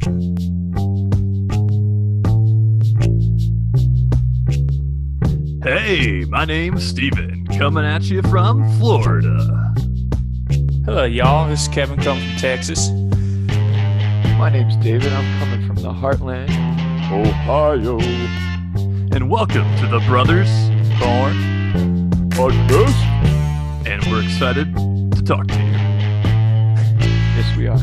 Hey, my name's Steven, coming at you from Florida. Hello, y'all. This is Kevin coming from Texas. My name's David. I'm coming from the heartland, Ohio. And welcome to the Brothers Corn Podcast. And we're excited to talk to you. Yes, we are.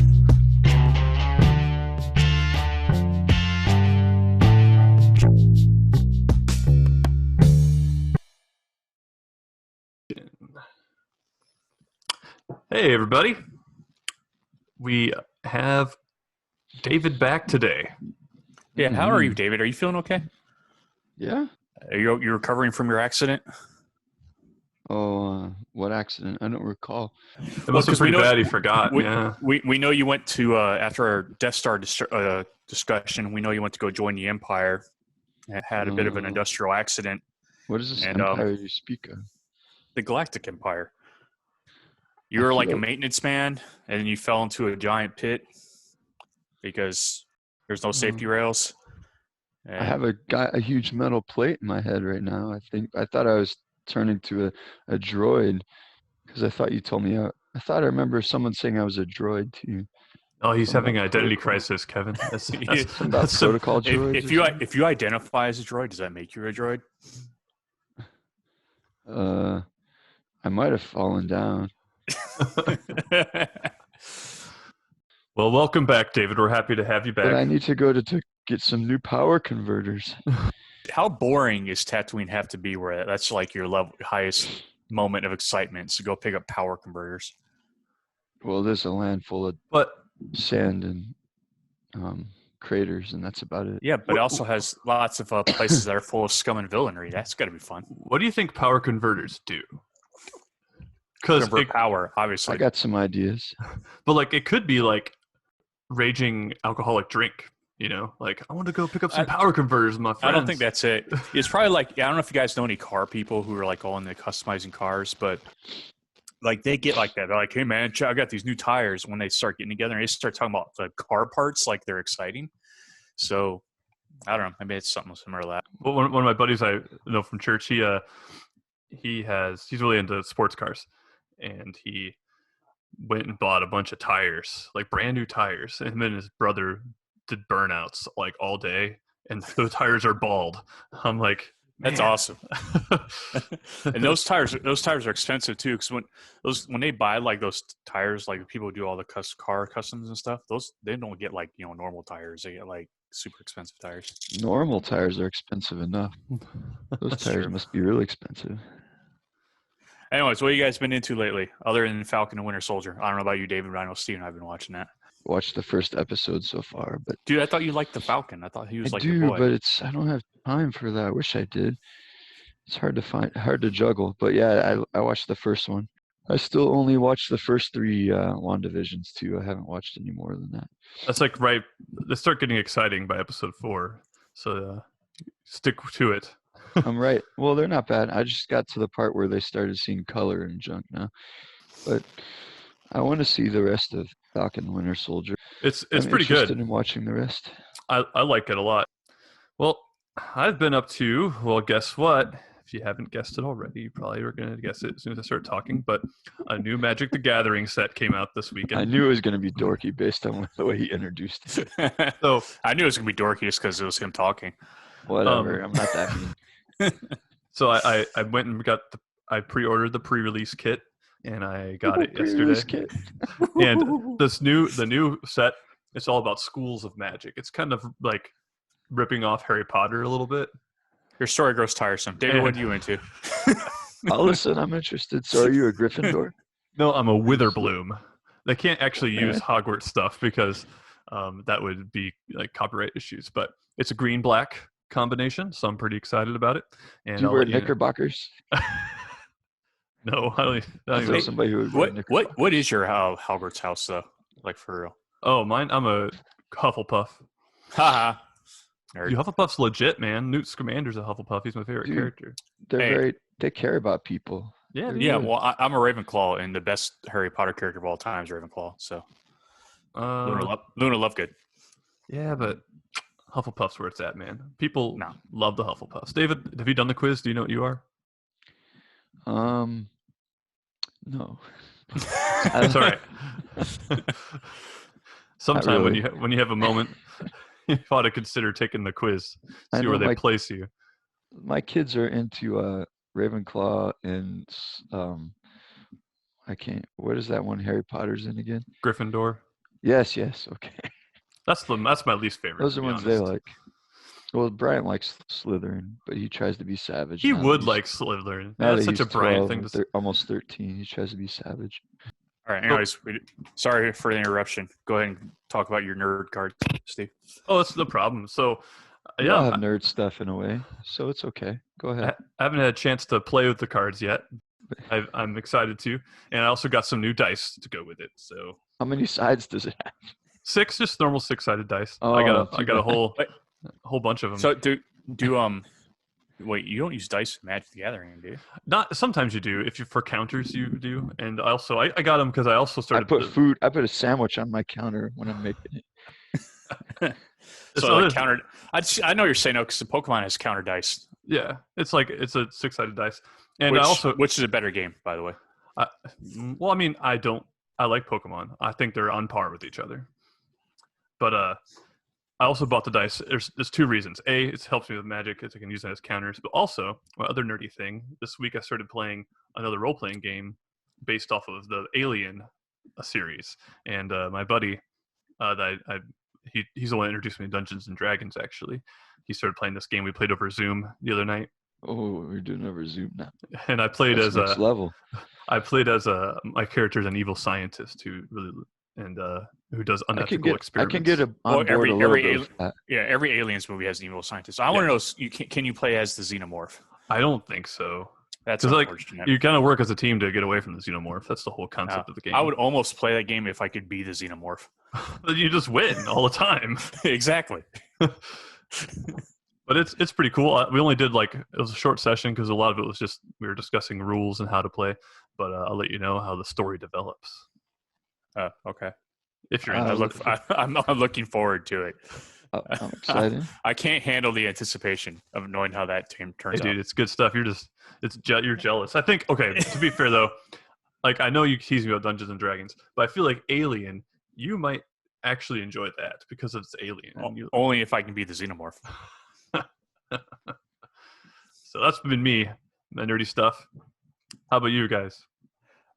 Hey, everybody. We have David back today. Yeah, how are you, David? Are you feeling okay? Yeah. Are you recovering from your accident? Oh, what accident? I don't recall. It must be pretty bad he forgot. We know you went to, after our Death Star discussion, we know you went to go join the Empire and had a bit of an industrial accident. What is this empire you speak of? The Galactic Empire. You were like a maintenance man, and then you fell into a giant pit because there's no safety rails. I have a huge metal plate in my head right now. I thought I was turning to a droid because I thought you told me. I thought I remember someone saying I was a droid too. Oh, he's having an identity crisis, Kevin. That's protocol droids. If you identify as a droid, does that make you a droid? I might have fallen down. Well, welcome back, David. We're happy to have you back. But I need to go to get some new power converters. How boring does Tatooine have to be where that's like your highest moment of excitement to go pick up power converters? Well, there's a land full of sand and craters, and that's about it. Yeah, but it also has lots of places that are full of scum and villainy. That's got to be fun. What do you think power converters do? Convert power, obviously. I got some ideas. But like, it could be like raging alcoholic drink. You know, like, I want to go pick up some power converters with my friends. I don't think that's it. It's probably like, I don't know if you guys know any car people who are like all into customizing cars, but like they get like that. They're like, hey man, I got these new tires. When they start getting together and they start talking about the car parts, like they're exciting. So I don't know. Maybe it's something similar to that. Well, one of my buddies I know from church, he's really into sports cars, and he went and bought a bunch of tires, like brand new tires. And him and his brother did burnouts like all day, and the tires are bald. I'm like, that's awesome. And those tires are expensive too, because when they buy like those tires, like people who do all the car customs and stuff, they don't get like normal tires. They get like super expensive tires. Normal tires are expensive enough. Those tires must be really expensive. Anyways, what have you guys been into lately, other than Falcon and Winter Soldier? I don't know about you, David, but I know Steve and I have been watching that. Watched the first episode so far, but dude, I thought you liked the Falcon. I thought he was your boy. But I don't have time for that. I wish I did. It's hard to juggle. But yeah, I watched the first one. I still only watched the first 3 WandaVisions too. I haven't watched any more than that. That's like right. They start getting exciting by episode 4, so stick to it. I'm right. Well, they're not bad. I just got to the part where they started seeing color and junk now, but I want to see the rest of Falcon and Winter Soldier. It's pretty good. I'm interested in watching the rest. I like it a lot. Well, I've been up to, guess what? If you haven't guessed it already, you probably are going to guess it as soon as I start talking, but a new Magic the Gathering set came out this weekend. I knew it was going to be dorky based on the way he introduced it. So I knew it was going to be dorky just because it was him talking. Whatever. I'm not that mean. So I went and I pre-ordered the pre-release kit, and I got it yesterday. Kit. And the new set, it's all about schools of magic. It's kind of like ripping off Harry Potter a little bit. Your story grows tiresome. David, what are you into? I'll listen. I'm interested. So are you a Gryffindor? No, I'm a Witherbloom. They can't actually use Hogwarts stuff because that would be like copyright issues. But it's a green-black combination, so I'm pretty excited about it. And do you wear knickerbockers? No, I don't know somebody who would wear what is your Hogwarts house though? Like for real? Oh, mine. I'm a Hufflepuff. Haha. Dude, Hufflepuff's legit, man. Newt Scamander's a Hufflepuff. He's my favorite character. They care about people. Yeah. Yeah. Well, I'm a Ravenclaw, and the best Harry Potter character of all time is Ravenclaw. So Luna Lovegood. Yeah, but Hufflepuff's where it's at, man. People No. love the Hufflepuffs. David, have you done the quiz? Do you know what you are? No. It's all right. Sometime really. when you have a moment, you ought to consider taking the quiz. I See know where they place you. my kids are into Ravenclaw and I can't. What is that one Harry Potter's in again? Gryffindor. Yes, okay. That's my least favorite, Those to are be ones they honest. like. Well, Brian likes Slytherin, but he tries to be savage He now that would he's like Slytherin. now that That's such he's a Bryant 12 thing or to say. almost 13. He tries to be savage. All right. So- Anyways, sorry for the interruption. Go ahead and talk about your nerd card, Steve. Oh, that's no problem. So, We all yeah, have nerd stuff in a way, so it's okay. Go I ahead. haven't had a chance to play with the cards yet. I'm excited to, and I also got some new dice to go with it. So How many sides does it have? 6, just normal 6-sided dice. Oh, I too got a Wait. whole bunch of them. So wait, you don't use dice in Magic the Gathering, do you? Not sometimes you do. If you for counters you do, and also I got them because I also I started. I put a sandwich on my counter when I'm making it. So like counter. I know you're saying no because the Pokemon has counter dice. Yeah, it's a 6-sided dice, and which is a better game, by the way. Well, I mean, I like Pokemon. I think they're on par with each other. But I also bought the dice. There's 2 reasons. A, it helps me with Magic because I can use it as counters. But also, my other nerdy thing. This week I started playing another role-playing game based off of the Alien series, and my buddy he's the one that introduced me to Dungeons and Dragons. Actually, he started playing this game. We played over Zoom the other night. Oh, we're doing over Zoom now. And I played That's next level. My character's an evil scientist who really who does unethical experiments. I can get on board a little bit of that. Yeah, every Aliens movie has an evil scientist. I want to know, can you play as the Xenomorph? I don't think so. That's unfortunate. Like, you kind of work as a team to get away from the Xenomorph. That's the whole concept of the game. I would almost play that game if I could be the Xenomorph. You just win all the time. Exactly. But it's pretty cool. We only did it was a short session because a lot of it was just we were discussing rules and how to play. But I'll let you know how the story develops. Okay. If you're I'm looking forward to it. I'm excited. I can't handle the anticipation of knowing how that team turns out. Dude, it's good stuff. You're jealous. I think. Okay, to be fair though, I know you tease me about Dungeons and Dragons, but I feel like Alien, you might actually enjoy that because it's Alien. Only if I can be the Xenomorph. So that's been me, my nerdy stuff. How about you guys?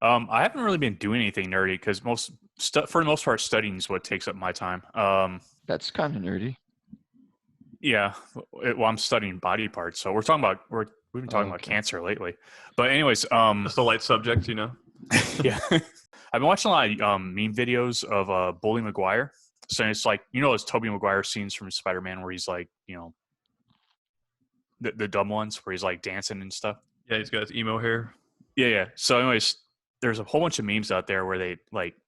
I haven't really been doing anything nerdy because for the most part, studying is what takes up my time. That's kind of nerdy. Yeah, well, I'm studying body parts, so we've been talking about cancer lately. But anyways, just a light subject, you know. Yeah, I've been watching a lot of meme videos of Bully Maguire. So it's like those Tobey Maguire scenes from Spider-Man where he's like the dumb ones where he's like dancing and stuff. Yeah, he's got his emo hair. Yeah. So anyways, there's a whole bunch of memes out there where they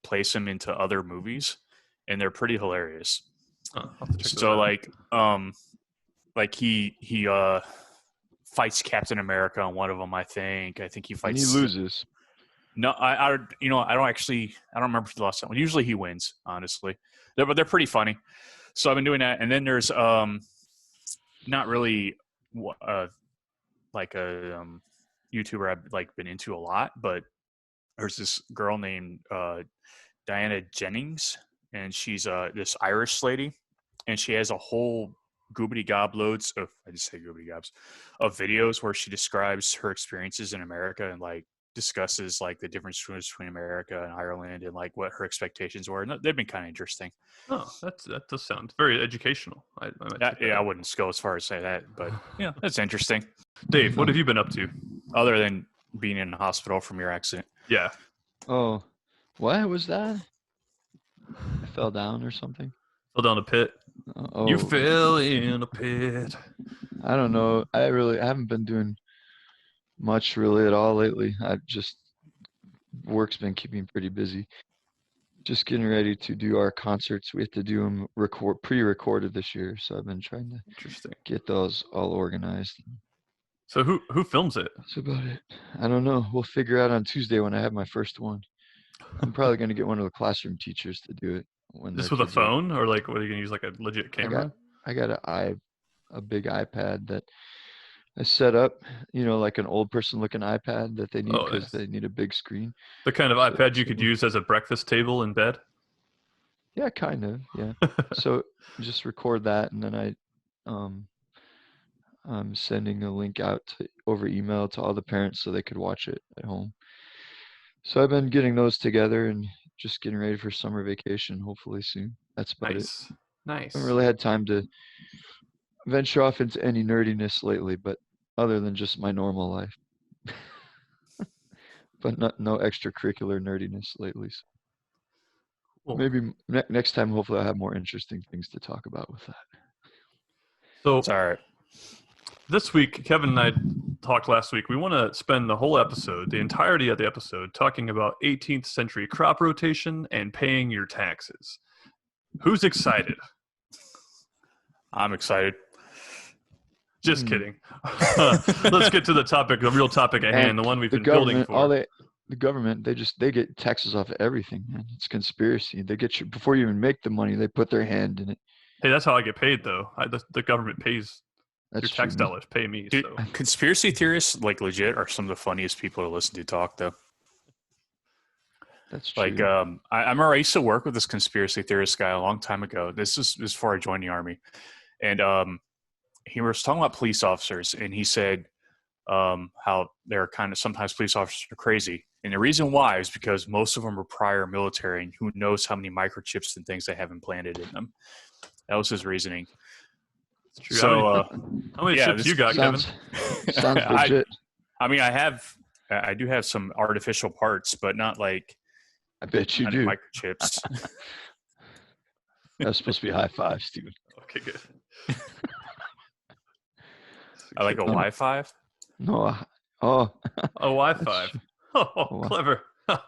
place him into other movies, and they're pretty hilarious. I'll have to check so he fights Captain America on one of them. I think he fights. And he loses. No, I don't remember the last time. Usually he wins, honestly. But they're pretty funny. So I've been doing that, and then there's not really like a YouTuber I've been into a lot, but there's this girl named Diana Jennings, and she's this Irish lady, and she has a whole goobity gob loads of of videos where she describes her experiences in America and discusses the difference between America and Ireland and what her expectations were, and they've been kind of interesting. Oh, that does sound very educational. I wouldn't go as far as say that, but that's interesting. Dave, what have you been up to other than being in the hospital from your accident? Yeah. Oh, what was that? I fell down or something. Fell down a pit. Oh, you fell in a pit. I don't know. I haven't been doing much really at all lately. Work's been keeping me pretty busy. Just getting ready to do our concerts. We have to do them pre-recorded this year, so I've been trying to get those all organized. So who films it? That's about it. I don't know. We'll figure out on Tuesday when I have my first one. I'm probably going to get one of the classroom teachers to do it. when their Just with a kids are. phone, or like, what are you gonna use, like a legit I got camera? I got a big iPad that I set up, like an old person looking iPad that they need Oh, because nice. they need a big screen. The kind of So, iPad you so could use as a breakfast table in bed. yeah, kind of, yeah. So just record that, and then um, I'm sending a link out over email to all the parents so they could watch it at home. So I've been getting those together and just getting ready for summer vacation, hopefully soon. That's about it. Nice, Haven't nice. really had time to venture off into any nerdiness lately, but other than just my normal life. But no extracurricular nerdiness lately. So Cool. maybe next time, hopefully, I'll have more interesting things to talk about with that. It's So all right. this week, Kevin and I talked last week. We want to spend the whole episode, the entirety of the episode, talking about 18th century crop rotation and paying your taxes. Who's excited? I'm excited. Just kidding. Let's get to the topic, the real topic at And hand, the one we've the been building government, for. the government, they get taxes off of everything, man. It's conspiracy. They get you before you even make the money. They put their hand in it. Hey, that's how I get paid, though. The government pays your That's true, tax man. dollars, pay me. Dude, So conspiracy theorists, like legit, are some of the funniest people to listen to talk, though. That's Like, true. I remember I used to work with this conspiracy theorist guy a long time ago. This was before I joined the army, and he was talking about police officers, and he said how they're kind of sometimes police officers are crazy, and the reason why is because most of them are prior military, and who knows how many microchips and things they have implanted in them. That was his reasoning. it's true. So, How many yeah, chips you got, Kevin? Sounds legit. I mean, I do have some artificial parts, but not like I bet you not do. microchips. That's supposed to be high five, Steven. Okay, good. I like a Wi-Fi. No. Oh, A Wi-Fi. Oh, wow. clever.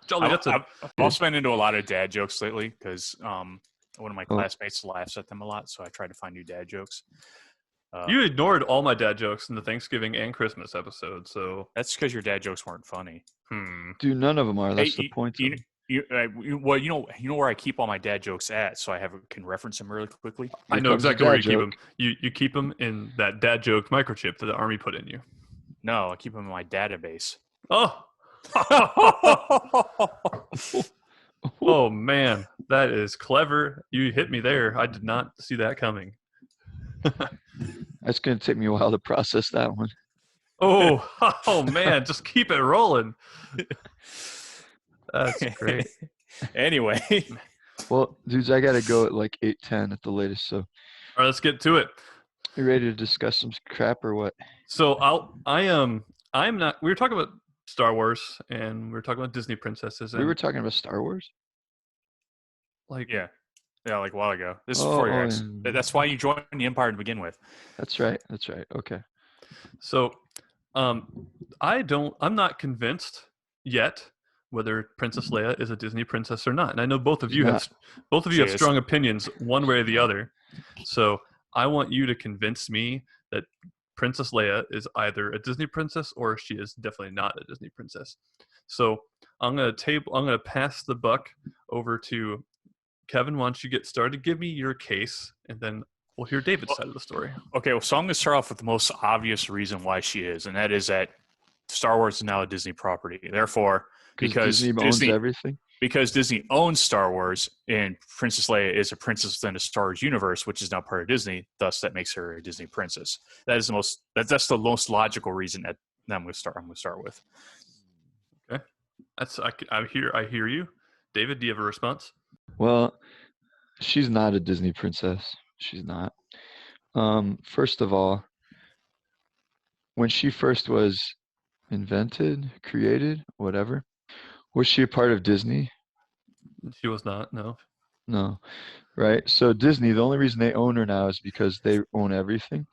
Jolly, that's a I've also been into a lot of dad jokes lately because one of my Oh. classmates laughs at them a lot, so I try to find new dad jokes. You ignored all my dad jokes in the Thanksgiving and Christmas episode, so That's because your dad jokes weren't funny. Dude, none of them are. That's Hey, the point of them. well, you know where I keep all my dad jokes at, so I can reference them really quickly. I Here know comes the exactly where you dad keep joke. them. You keep them in that dad joke microchip that the army put in you. No, I keep them in my database. Oh, oh man, that is clever. You hit me there. I did not see that coming. That's going to take me a while to process that one. Oh, oh man, just keep it rolling. That's great. Anyway, Well, dudes, I got to go at like 8:10 at the latest. So, All right, let's get to it. you ready to discuss some crap or what? So I'm not. We were talking about Star Wars and we were talking about Disney princesses and We were talking about Star Wars? like yeah, like a while ago. This is Oh, before your ex. and- That's why you joined the Empire to begin with. That's right. That's right. Okay. so. I'm not convinced yet whether Princess Leia is a Disney princess or not, and I know both of you have She is. strong opinions one way or the other. So I want you to convince me that Princess Leia is either a Disney princess or she is definitely not a Disney princess. So I'm gonna pass the buck over to Kevin. Why don't you get started? Give me your case, and then we'll hear David's side of the story. Okay, well, so I'm going to start off with the most obvious reason why she is, and that is that Star Wars is now a Disney property. Therefore, because Disney owns everything. because Disney owns Star Wars, and Princess Leia is a princess within the Star Wars universe, which is now part of Disney. Thus, that makes her a Disney princess. That's the most logical reason that I'm going to start with. Okay, I hear you, David. Do you have a response? Well, she's not a Disney princess. She's not. First of all, when she first was invented, created, whatever, was she a part of Disney? She was not. No. No. Right? So Disney, the only reason they own her now is because they own everything.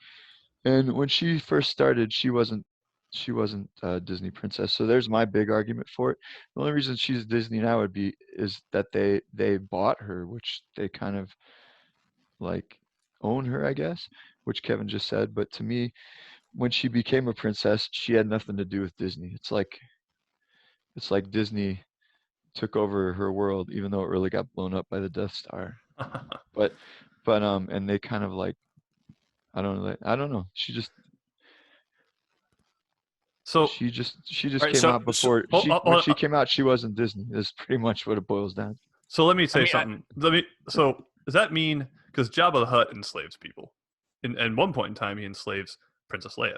And when she first started, she wasn't a Disney princess. So there's my big argument for it. The only reason she's Disney now is that they bought her, which they kind of like own her, I guess, which Kevin just said. But to me, when she became a princess, she had nothing to do with Disney. It's like Disney took over her world, even though it really got blown up by the Death Star. But and they kind of like I don't know. So, She All just right, came out so before hold, hold, when hold she on. came out she wasn't Disney. That's pretty much what it boils down to. So let me I say mean, something. So does that mean because Jabba the Hutt enslaves people? In one point in time, he enslaves Princess Leia.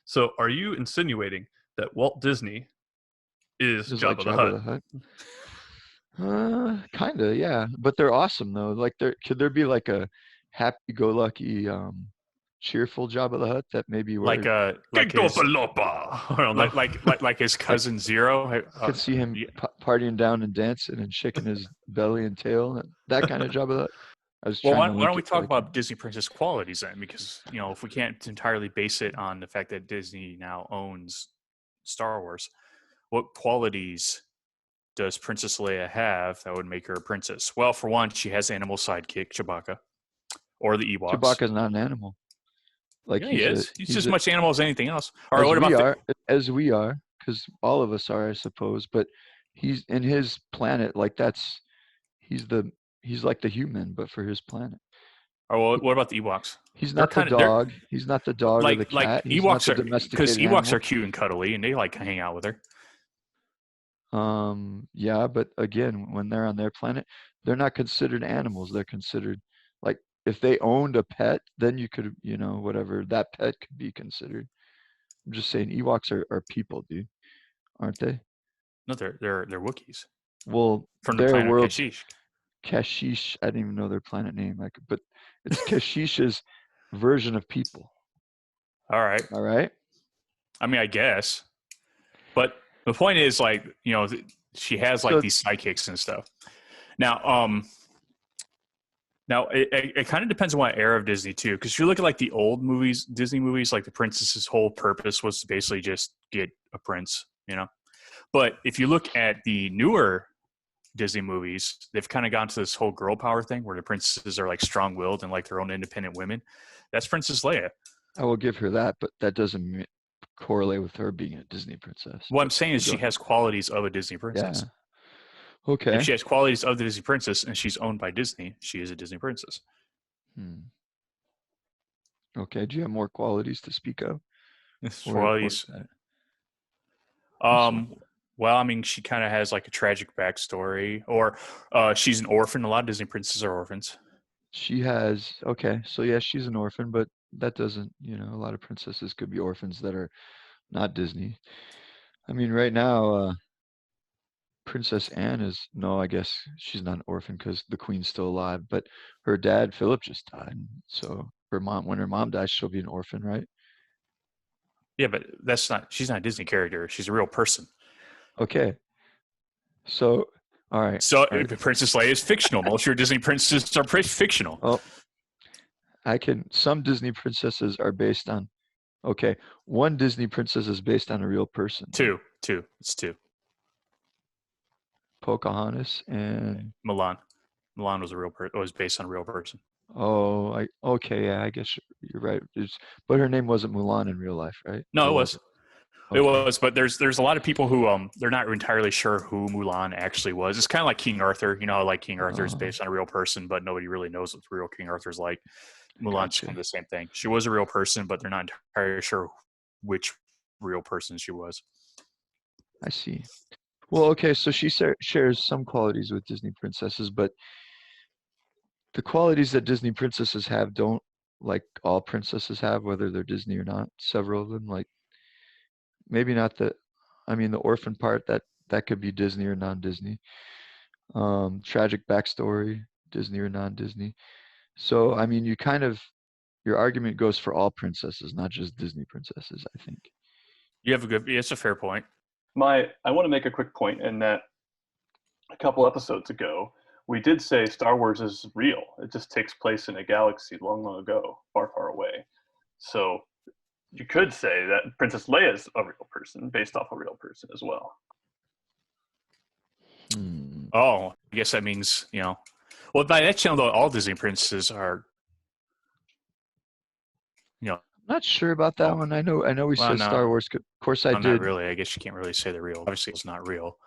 So are you insinuating that Walt Disney is Just like Jabba the Jabba Hutt? the Hutt. Kinda, yeah. But they're awesome though. Like could there be like a happy-go-lucky, cheerful Jabba the Hutt that maybe where like his Gigopalopa! I don't know. like his like cousin Zero. I could see him Yeah. partying down and dancing and shaking his belly and tail, and that kind of Jabba the Hutt. I was Well, trying to why don't link we it to talk like about Disney Princess qualities then? Because if we can't entirely base it on the fact that Disney now owns Star Wars, what qualities does Princess Leia have that would make her a princess? Well, for one, she has animal sidekick Chewbacca or the Ewoks. Chewbacca's not an animal. Like Yeah, he is. He's just as much animal as anything else. All right, as what about the? as we are, because all of us are, I suppose. But he's in his planet, like he's the he's like the human, but for his planet. Or what about the Ewoks? He's They're not the kind of they're dog. He's not the dog or the cat. like He's not Ewoks the are because domesticated Ewoks are animal. cute and cuddly and they like to hang out with her. Yeah, but again, when they're on their planet, they're not considered animals. They're considered like if they owned a pet, then you could, whatever that pet could be considered. I'm just saying Ewoks are people, dude, aren't they? No, they're Wookiees Well, from the their planet of world's Kashyyyk. Kashyyyk. I didn't even know their planet name. Like, but it's Kashyysh's version of people. All right. All right. I mean, I guess, but the point is, like, she has like So these sidekicks and stuff. Now, it kind of depends on what era of Disney too, because if you look at like the old movies, Disney movies, like the princess's whole purpose was to basically just get a prince, But if you look at the newer Disney movies, they've kind of gone to this whole girl power thing where the princesses are like strong-willed and like their own independent women. That's Princess Leia. I will give her that, but that doesn't correlate with her being a Disney princess. What I'm But saying is go she ahead. has qualities of a Disney Yeah. princess. If Okay. she has qualities of the Disney princess and she's owned by Disney, she is a Disney princess. Hmm. Okay. Do you have more qualities to speak of, or is Qualities. that? I'm sorry. Well, I mean, she kind of has like a tragic backstory, or she's an orphan. A lot of Disney princesses are orphans. She has. Okay. So yeah, she's an orphan, but that doesn't. A lot of princesses could be orphans that are not Disney. I mean, right now, Princess Anne is no. I guess she's not an orphan because the queen's still alive. But her dad, Philip, just died. So when her mom dies, she'll be an orphan, right? Yeah, but she's not a Disney character. She's a real person. Okay. So, all right, So all right. Princess Leia is fictional. Most of your Disney princesses are fictional. Well, some Disney princesses are based on, okay, one Disney princess is based on a real person. Two. It's two. Pocahontas and, Milan. Milan was was based on a real person. okay, yeah, I guess you're right. But her name wasn't Mulan in real life, right? No, Or it was was. it? It Okay. was, but there's a lot of people who they're not entirely sure who Mulan actually was. It's kind of like King Arthur, how like King Arthur is Uh, based on a real person, but nobody really knows what the real King Arthur's like. Mulan's kind gotcha. of the same thing. She was a real person, but they're not entirely sure which real person she was. I see. Well, okay, so she shares some qualities with Disney princesses, but the qualities that Disney princesses have don't like all princesses have, whether they're Disney or not. Several of them, like maybe not the orphan part that could be Disney or non-Disney. Tragic backstory, Disney or non-Disney. So I mean, your argument goes for all princesses, not just Disney princesses, I think. You have it's a fair point. I want to make a quick point in that a couple episodes ago, we did say Star Wars is real. It just takes place in a galaxy long, long ago, far, far away. So you could say that Princess Leia is a real person based off a real person as well. Hmm. Oh, I guess that means Well, by that channel, though, all Disney princesses are, Not sure about that oh, one. I know we well, said Star no, Wars could, of course I I'm not did, really. I guess you can't really say they're real. Obviously, it's not real.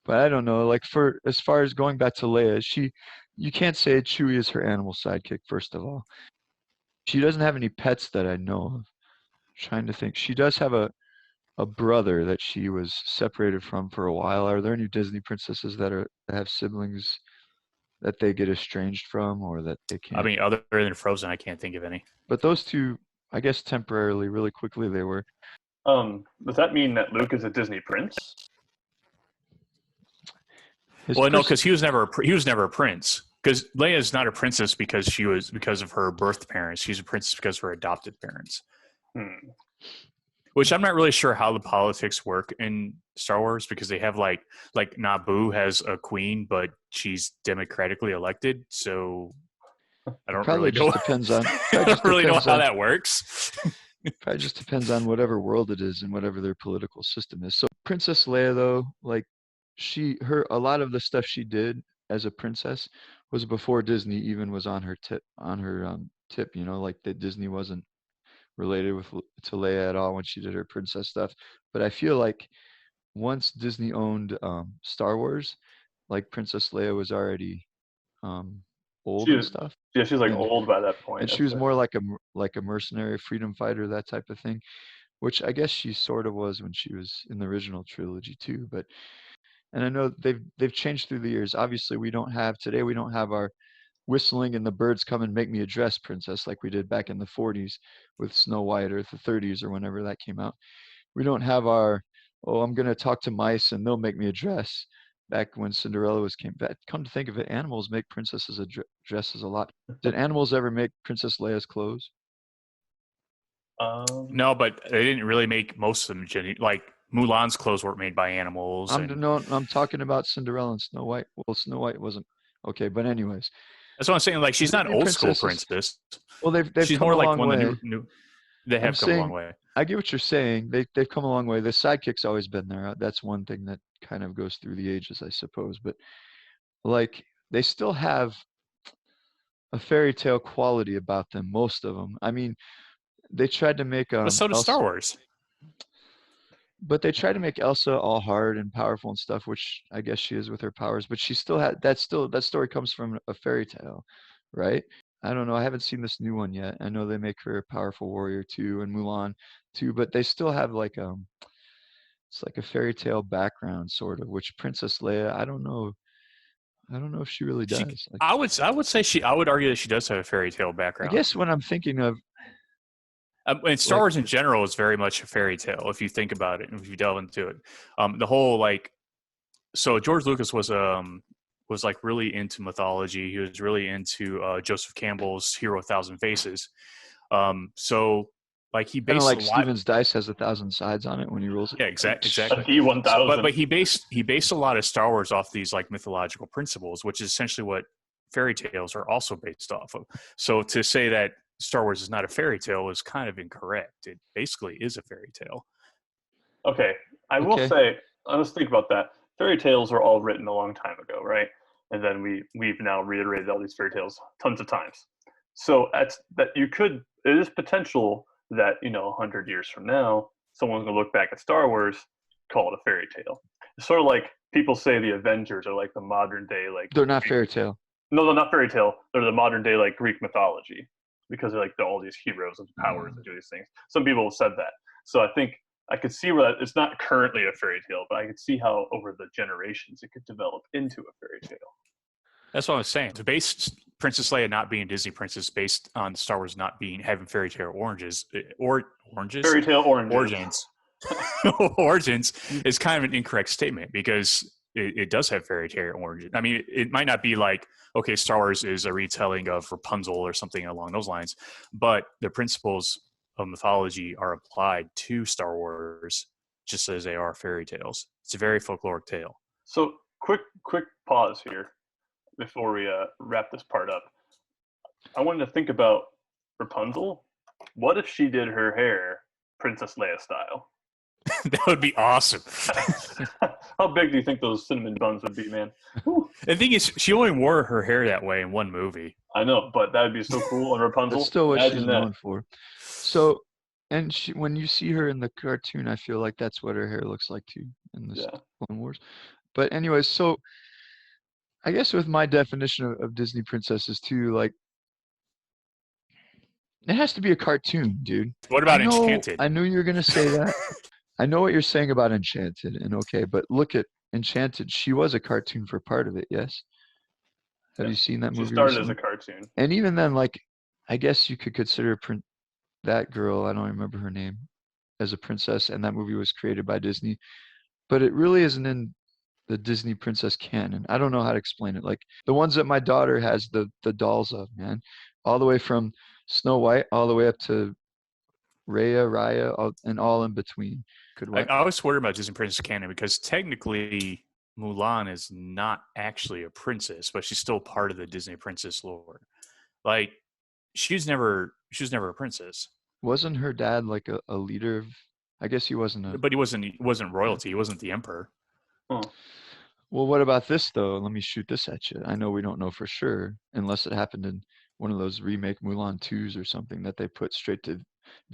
but I don't know. Like for as far as going back to Leia, you can't say Chewie is her animal sidekick, first of all. She doesn't have any pets that I know of. Trying to think. She does have a brother that she was separated from for a while. Are there any Disney princesses that have siblings that they get estranged from or that they I can't? mean, other than Frozen, I can't think of any. But those two, I guess temporarily, really quickly, they were. Does that mean that Luke is a Disney prince? Well, no, because he was never a prince. Because Leia is not a princess because of her birth parents. She's a princess because of her adopted parents. Which I'm not really sure how the politics work in Star Wars, because they have like Naboo has a queen, but she's democratically elected. So I don't Probably really know. just depends on. I don't really know how that works. Probably just depends on whatever world it is and whatever their political system is. So Princess Leia, though, like a lot of the stuff she did as a princess was before Disney even was on her tip. You know, like that Disney wasn't related to Leia at all when she did her princess stuff. But I feel like once Disney owned Star Wars, like Princess Leia was already old and stuff. Yeah, she's like and, old by that point. And she was more like a mercenary, freedom fighter, that type of thing, which I guess she sort of was when she was in the original trilogy too. But and I know they've changed through the years. Obviously, we don't have our whistling and the birds come and make me a dress princess like we did back in the 40s with Snow White, or the 30s, or whenever that came out. We don't have our, oh, I'm going to talk to mice and they'll make me a dress, back when Cinderella came back. Come to think of it, animals make princesses dresses a lot. Did animals ever make Princess Leia's clothes? No, but they didn't really make most of them. Like Mulan's clothes weren't made by animals. I'm talking about Cinderella and Snow White. Well, Snow White wasn't. Okay, but anyways. That's what I'm saying. Like, she's not old school princess. Well, they've she's come more a like long one way. of the new. They have come a long way. I get what you're saying. They've come a long way. The sidekick's always been there. That's one thing that kind of goes through the ages, I suppose. But like, they still have a fairy tale quality about them. Most of them. I mean, they tried to make But so does Star Wars. But they tried to make Elsa all hard and powerful and stuff, which I guess she is with her powers. But she still had that story comes from a fairy tale, right? I don't know. I haven't seen this new one yet. I know they make her a powerful warrior too, and Mulan too, but they still have like it's like a fairy tale background sort of. Which Princess Leia, I don't know. I don't know if she really does. I would argue that she does have a fairy tale background. I guess when I'm thinking of. And Star Wars in general is very much a fairy tale if you think about it and if you delve into it. The whole so George Lucas was like really into mythology. He was really into Joseph Campbell's Hero 1,000 Faces. So like he based like Steven's dice has 1,000 sides on it when he rolls it. Yeah, exactly. P1000. But he based a lot of Star Wars off these like mythological principles, which is essentially what fairy tales are also based off of. So to say that Star Wars is not a fairy tale is kind of incorrect. It basically is a fairy tale. Okay, I will say, let's think about that. Fairy tales were all written a long time ago, right? And then we've now reiterated all these fairy tales tons of times. So it is potential that 100 years from now, someone's gonna look back at Star Wars, call it a fairy tale. It's sort of like people say the Avengers are like the modern day They're not fairy tale. No, they're not fairy tale. They're the modern day like Greek mythology, because they're all these heroes with powers that do these things. Some people have said that. So I think I could see where it's not currently a fairy tale, but I could see how over the generations it could develop into a fairy tale. That's what I was saying. To base Princess Leia not being a Disney princess based on Star Wars not having fairy tale origins. Fairy tale origins. Origins is kind of an incorrect statement, because it does have fairy tale origin. I mean, it might not be like, okay, Star Wars is a retelling of Rapunzel or something along those lines, but the principles of mythology are applied to Star Wars just as they are fairy tales. It's a very folkloric tale. So quick pause here before we wrap this part up. I wanted to think about Rapunzel. What if she did her hair Princess Leia style? That would be awesome. How big do you think those cinnamon buns would be, man? The thing is, she only wore her hair that way in one movie. I know, but that would be so cool. And Rapunzel, that's still what she's known for. So, and when you see her in the cartoon, I feel like that's what her hair looks like too in the Clone Wars. But anyways, so I guess with my definition of Disney princesses too, like it has to be a cartoon, dude. What I about know, Enchanted? I knew you were gonna say that. I know what you're saying about Enchanted, and okay, but look at Enchanted. She was a cartoon for part of it, yes. Have you Yes. seen that She movie started as a recently? cartoon. And even then, like, I guess you could consider that girl. I don't remember her name as a princess, and that movie was created by Disney. But it really isn't in the Disney princess canon. I don't know how to explain it. Like the ones that my daughter has the dolls of, man, all the way from Snow White all the way up to Raya, and all in between. Could I, what? I always worry about Disney Princess canon because technically Mulan is not actually a princess, but she's still part of the Disney princess lore. Like she was never a princess. Wasn't her dad like a leader of? I guess he wasn't a. But he wasn't Yeah. royalty. He wasn't the emperor. Huh. Well, what about this though? Let me shoot this at you. I know we don't know for sure unless it happened in one of those remake Mulan 2s or something that they put straight to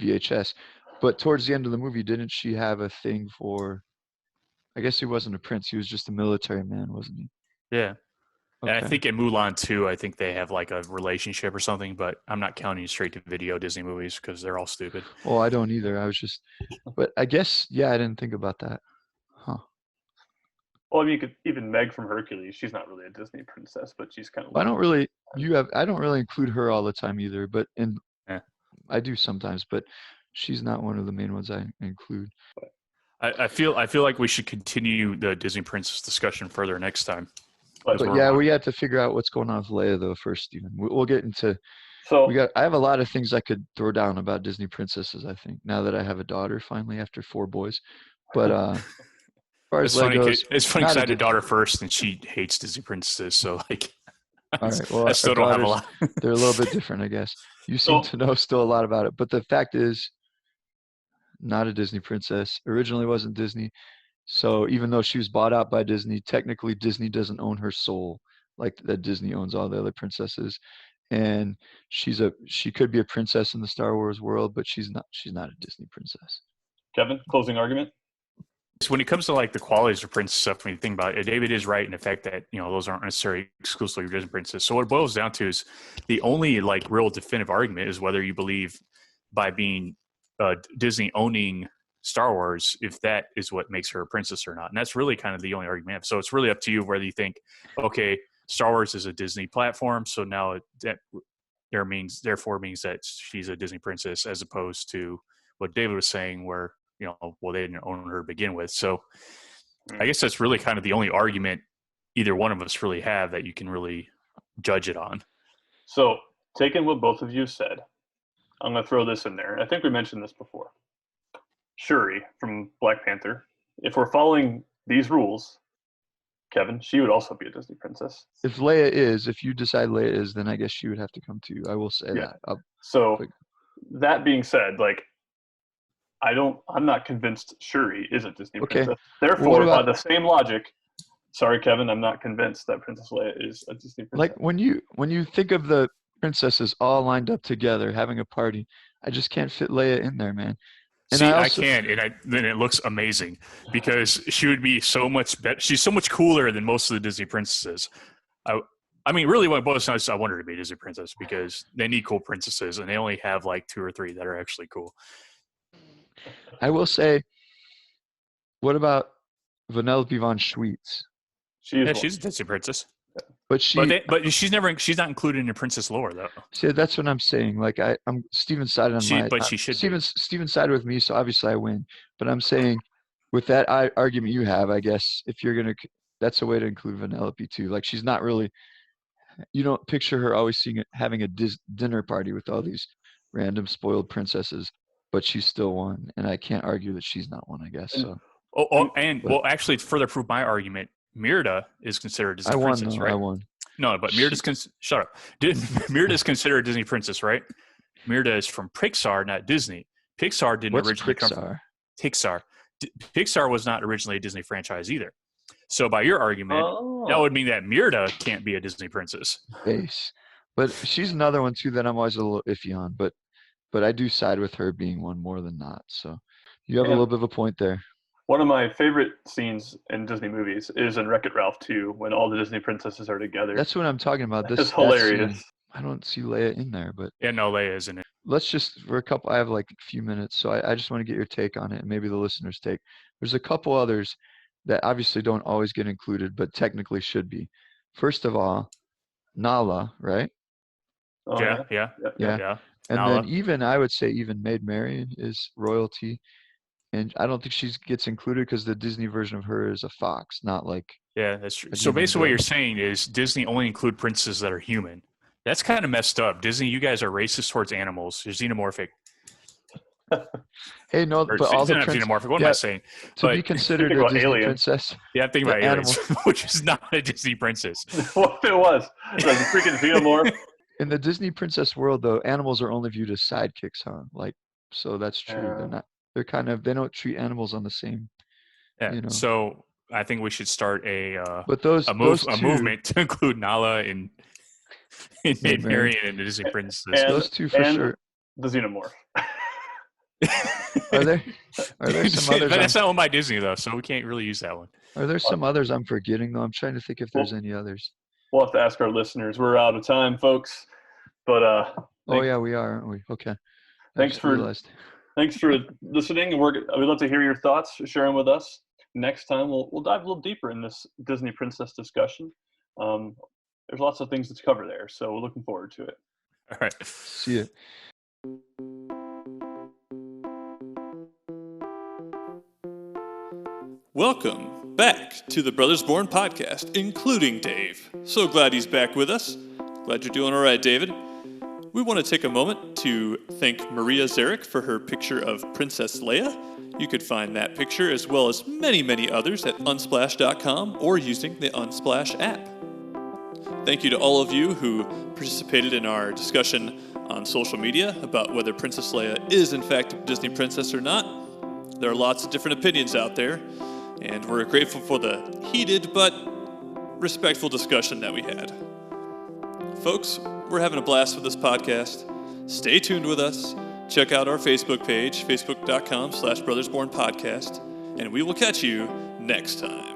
VHS. But towards the end of the movie, didn't she have a thing for? I guess he wasn't a prince. He was just a military man, wasn't he? Yeah. And I Okay. think in Mulan too, I think they have like a relationship or something, but I'm not counting straight to video Disney movies because they're all stupid. Well, I don't either. I was just, but I guess, yeah, I didn't think about that. Huh. Well, I mean, you could even Meg from Hercules. She's not really a Disney princess, but she's kind of I like don't really, I don't really include her all the time either, but, and Yeah. I do sometimes, but she's not one of the main ones I include. I feel like we should continue the Disney princess discussion further next time because But But we're yeah, we have to figure out what's going on with Leia though first, Stephen. We'll get into, so I have a lot of things I could throw down about Disney princesses, I think, now that I have a daughter finally after 4 boys. But, as far as it's Leia funny. goes, It's funny not because I a, had a daughter first, and she hates Disney princesses. So like, all right. Well, I our still don't have a daughters, lot. they're a little bit different, I guess. You seem so to know still a lot about it, but the fact is, not a Disney princess. Originally wasn't Disney. So even though she was bought out by Disney, technically Disney doesn't own her soul like that Disney owns all the other princesses. And she could be a princess in the Star Wars world, but she's not a Disney princess. Kevin, closing argument. When it comes to like the qualities of princess stuff, when you think about it, David is right in the fact that those aren't necessarily exclusively Disney princess. So what it boils down to is the only like real definitive argument is whether you believe by being Disney owning Star Wars, if that is what makes her a princess or not, and that's really kind of the only argument. So it's really up to you whether you think, okay, Star Wars is a Disney platform, so now that therefore means that she's a Disney princess, as opposed to what David was saying, where well, they didn't own her to begin with. So I guess that's really kind of the only argument either one of us really have that you can really judge it on. So taking what both of you said, I'm going to throw this in there. I think we mentioned this before. Shuri from Black Panther. If we're following these rules, Kevin, she would also be a Disney princess. If you decide Leia is, then I guess she would have to come to you. I will say Yeah. that. So But that being said, like I'm not convinced Shuri is a Disney okay. princess. Well, what Therefore, by about the same logic, sorry, Kevin, I'm not convinced that Princess Leia is a Disney like princess. when you think of the princesses all lined up together having a party, I just can't fit Leia in there, man. And I See, I also can, and then it looks amazing because she would be so much better. She's so much cooler than most of the Disney princesses. I mean, really, what both times I wanted her to be a Disney princess because they need cool princesses, and they only have like 2 or 3 that are actually cool. I will say, what about Vanellope von Schweetz? She's Yeah, one. she's a Disney princess, But but she's not included in princess lore though. see, that's what I'm saying. Like I'm Steven sided on my But she should be. Steven sided with me, so obviously I win. But I'm saying, with that argument you have, I guess if you're gonna, that's a way to include Vanellope too. Like she's not really, you don't picture her always having a dinner party with all these random spoiled princesses, but she's still one, and I can't argue that she's not one. I guess And, so. And But well, actually, to further prove my argument, Mirda is considered a I Disney won princess, though. I right? won. No, but She, shut up. Mirda is considered a Disney princess, right? Mirda is from Pixar, not Disney. Pixar didn't what's originally come from Pixar? Pixar. Pixar was not originally a Disney franchise either. So by your argument, that oh, would mean that Mirda can't be a Disney princess. Base. But she's another one too that I'm always a little iffy on. But I do side with her being one more than not. So you have a and little bit of a point there. One of my favorite scenes in Disney movies is in Wreck-It Ralph 2 when all the Disney princesses are together. That's what I'm talking about. It's That hilarious. scene. I don't see Leia in there, but Yeah, no, Leia isn't it. let's just for a couple. I have like a few minutes, so I just want to get your take on it, and maybe the listeners' take. There's a couple others that obviously don't always get included, but technically should be. First of all, Nala, right? Oh, Yeah. Yeah. And Nala. then even I would say even Maid Marian is royalty, and I don't think she gets included because the Disney version of her is a fox, not like Yeah, that's true. a So human basically, what girl. you're saying is Disney only include princesses that are human. That's kind of messed up. Disney, you guys are racist towards animals. You're xenomorphic. Hey, no, Or but all the not prince. xenomorphic. What am Yeah, I saying? to be But considered Think a about Disney aliens. princess, yeah, I'm thinking the about aliens, animal. which is not a Disney princess. What if it was? Like a freaking xenomorph. In the Disney princess world, though, animals are only viewed as sidekicks, huh? Like, so that's true. They're Yeah. not. They're kind of. They don't treat animals on the same. Yeah. You know. So I think we should start But those a two, movement to include Nala and Maid Maid Marian, Marian and the Disney princess. And those two for and sure. the xenomorph. Are there? Are there some others? But that's not owned by Disney though, so we can't really use that one. Are there some others I'm forgetting though? I'm trying to think if there's Well, any others. We'll have to ask our listeners. We're out of time, folks. But Oh yeah, we are, aren't we? Okay. I Thanks just for- realized. thanks for listening. We'd love to hear your thoughts. Share them with us. Next time, we'll dive a little deeper in this Disney princess discussion. There's lots of things to cover there, so we're looking forward to it. All right. See it. Welcome back to the Brothers Born podcast, including Dave. So glad he's back with us. Glad you're doing all right, David. We want to take a moment to thank Maria Zarek for her picture of Princess Leia. You could find that picture as well as many, many others at unsplash.com or using the Unsplash app. Thank you to all of you who participated in our discussion on social media about whether Princess Leia is in fact a Disney princess or not. There are lots of different opinions out there, and we're grateful for the heated but respectful discussion that we had. Folks, we're having a blast with this podcast. Stay tuned with us. Check out our Facebook page, facebook.com/brothersbornpodcast, and we will catch you next time.